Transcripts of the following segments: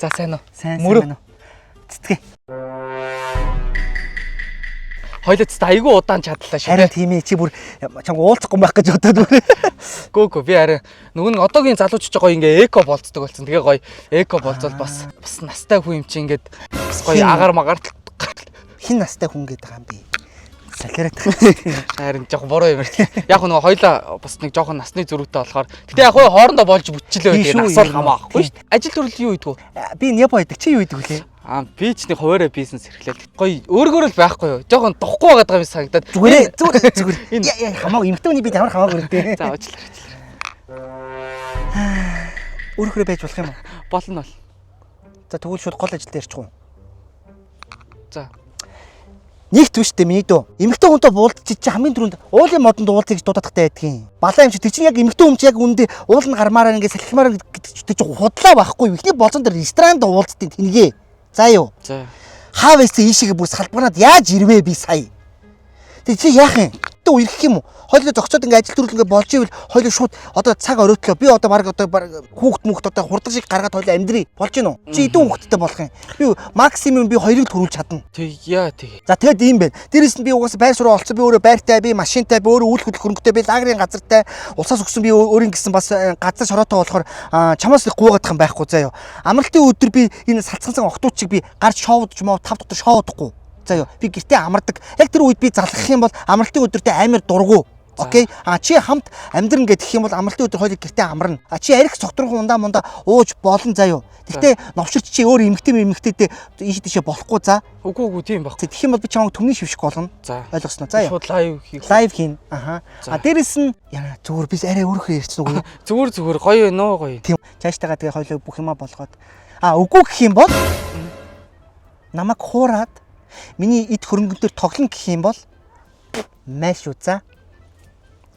За сайн уу? Сайн Мөрөө. уу? Цэцгээ. Хоёлоо цэцтэй айгүй удаан чадлаа шүү. Харин тийм ээ чи бүр чам уулзахгүй байх гэж бодоод байна. Гөө би арай нөгөө нэг одоогийн залуучж байгаа ингээ эко болцдог болсон. Тэгээ гоё эко болцол бас настай хүн юм чи ингээд бас гоё агаар магаар Хин настай хүн гэдэг юм би. Салхираад. харин жоохон буруу юм байна. Яг нөгөө хоёлаа бас нэг жоохон насны зөрүүтэй болохоор гэтээ яг хоорондоо болж бүтчихлээ байдаг. Асуул хамаахгүй шүү. Ажил төрөл юу идэггүй? Би Непо байдаг. Чи юу идэг вүлээ? Би ч нэг хуваараа бизнес эрхлээд гоё өөргөөр л байхгүй юу. Жохон дохгүй байгаа юм санагдаад. Зүгээр. Хамаагүй эмхтэй хүний би ямар хамаагүй гэдэг. За уучлаарай. Өөрөөрөө байж болох юм уу? Болно бол. За тэгвэл шууд гол ажил дээр ирчих уу? За. Нэгт үштэй миний дөө. Эмхтэй хүнтэй буулдчих чи хамгийн түрүүнд уулын модонд уулзъя гэж дуудахтай байдгийн. Балаа юм чи тэг чинь яг эмхтэй хүн чи яг үндэ уулын гармаараа ингээд салхимаар гэдэг чи худлаа байхгүй. Ихний болзон дээр ресторанд уулздیں۔ Тэнгээ. За юу. За. Хаавэсээ ийшээгээ бүр салбараад яаж ирвэ би сая. Тэг чи яах юм? Тэ ирэх юм уу? Хойлоо зогцоод ингээ ажил төрөл ингээ болж ивэл хойлоо шууд одоо цаг оройтлоо. Би одоо баг хүүхд мөхт одоо хурдан шиг гаргаад хойлоо амьдрий. Болж гин үү? Чи эдэн хүүхдтэй болох юм. Би максимум би хоёрыг төрүүлж чадна. Тэгээ. За тэгэд ийм байна. Дээрээс нь би угаасаа байр сураа олцсон. Би өөрөө байртай, би машинтай, би өөрөө үйл хөдлөх хөрөнгөтэй, би лагерын газартай. Улсаас өгсөн би өөрийн гэсэн бас газар шороотой болохоор чамаас их гуугаадах юм байхгүй заа юу. Амралтын өдөр би энэ салцсан октоочиг би гарч шоудж моо тав дотор шоудахгүй. За юу. Би гэртээ амардаг. Яг тэр үед би залгах юм бол амралтын өдөртөө амар дургу. Окей. Чи хамт амьдран гэдэх юм бол амралтын өдөр хоёул гэртээ амарна. Чи арх цогтрон ундаа ууж болно заа юу. Гэхдээ новширч чи өөр эмэгтэйдээ ийш тийшээ болохгүй за. Үгүй тийм баг. Тэгэх юм бол би чамайг төмний шивших болгоно. За. Ойлгосноо. За юу. Шууд лайв хийх. Лайв хийн. Аха. Дээрэс нь яа зүгээр би арай өөрөөхөө ярьсан үгүй. Зүгээр гоё вэ нөө гоё. Тийм. Цааштайгаа тэгээ хоёул бүх юма болгоод. Үгүй гэх юм бол намайг хуураад миний эд хөрөнгөнтөр тоглоно гэх юм бол маш үү за.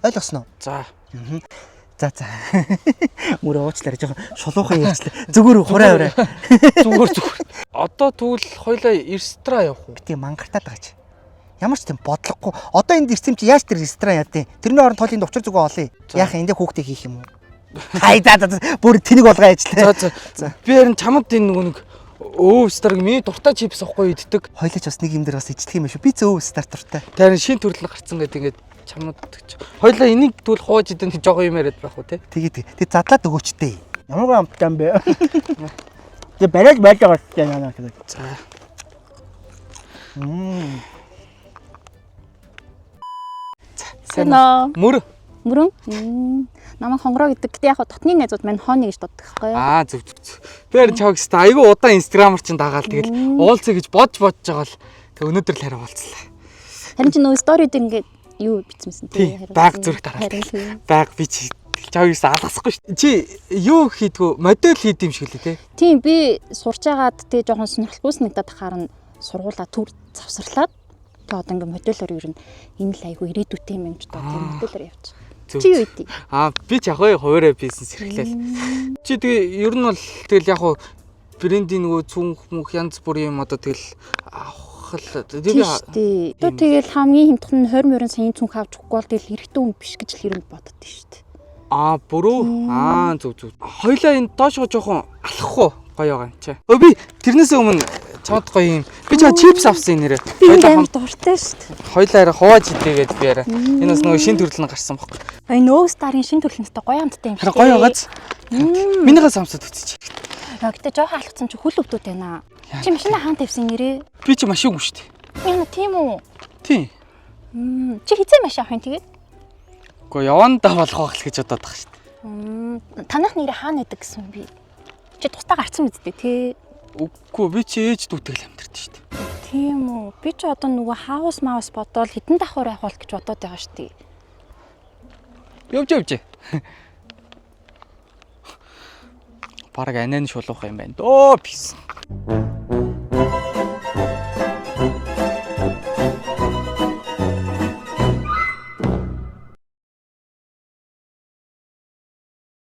Ойлгосноо. За. За. Мөрөө уучлаарай жоохон шулуухан ярьчлаа. Зүгээр хураа. Зүгээр. Одоо тэгвэл хоёлаа ресторан явах уу? Би тийм мангартаад байгаа чи. Ямар ч тийм бодлохгүй. Одоо энд ирсэн чи яаж тэр ресторан яадیں۔ Тэрний оронд хоолыг учир зүгөө олъё. Яах эндээ хүүхдээ хийх юм уу? Хайдаа бүр тэнэг болгоо ажиллаа. За. Би харин чамд энэ нөгөө нэг өвстарг миний дуртай чипс авахгүй иддэг. Хойлооч бас нэг юм дээр бас ижлэх юм шүү. Би зөв өвстар дуртай. Тэр шин төрөл гарцсан гэдэг ингээд чамд хоёлаа энийг тэгвэл хууж идэх жоо юм яриад байх уу те? Тэг задлаад өгөөчтэй. Ямар амттай юм бэ? Тэг бариад байж байгаа ч яана тэгээд. За. Сэно. Мөрөн. Намайг хонгороо гэдэг. Гэтэ яг дотны найзууд мань хооны гэж дууддаг байхгүй юу? Зөв. Би харин чавг хэвээр айгүй удаан инстаграмаар чинь дагаал тэгэл уулзъя гэж бодож байгаа л тэг өнөөдөр л хараа уулзлаа. Харин чи нөө стори дээр ингээд юу бичсэн тий? Баг зүрх дараад. Баг би чи чавгаас алгасахгүй шүү. Чи юу хийдгүү модель хийд юм шиг лээ те? Тийм би сурч байгаад тэг жоохон сонирхолгүй санагдаад харна сургуулаа төр завсарлаад тэг одоо ингээд модельор ер нь энэ л айгүй ирээдүйтэй юм ч одоо тийм модельор явчих. Чи юу ийдий? Би ч яг хуваараа бизнес эрхлээл. Чи тэгээ ер нь бол тэгэл яг брендийн нөгөө цүнх мөх янз бүрийн юм одоо тэгэл авах л тэгээ тэгэл хамгийн хямдхан нь 20 саяын цүнх авч өгөхгүй бол тэгэл хэрэгтэй хүн биш гэж л хэрэг бодод тийм шүү дээ. Бүрөө. Зөв. Хоёлаа энэ доошоо жоохон алхахгүй гоё байгаа юм чи. Би тэрнээс өмнө чамд гоё юм. Би чам чипс авсан нэрээ. Хоёлаа хамт дуртай шүү дээ. Хоёлаа арай хувааж идээгээд би арай. Энэ бас нөгөө шин төрөл нь гарсан баг. Нөө старын шин төрөлнөстэй гоё амттай юм шиг. Гоё байгааз. Минийхээ самсад үтсэж. Гэтэ жоохон алхацсан чи хөл өвдөд байна. Чи машина хаан тавьсан нэрээ? Би чи машин шүү дээ. Яна тийм үү? Тийм. Чи хизээ машин авах юм тэгээд? Гэхдээ явандаа болох байх л гэж бодоод байгаа шүү дээ. Танах нэрээ хаана байдаг гэсэн би. Чи тусдаа гарцсан үсттэй тий? Үгүй би чи ээж дүүтэйг амьдэрдэ шүү дээ. Тийм үү. Би ч одоо нөгөө хаус маус бодоод хитэн давхар явах бол гэж бодоод байгаа шүү дээ. Явж. Бараг анаа нь шулуух юм байна. Дөө пис.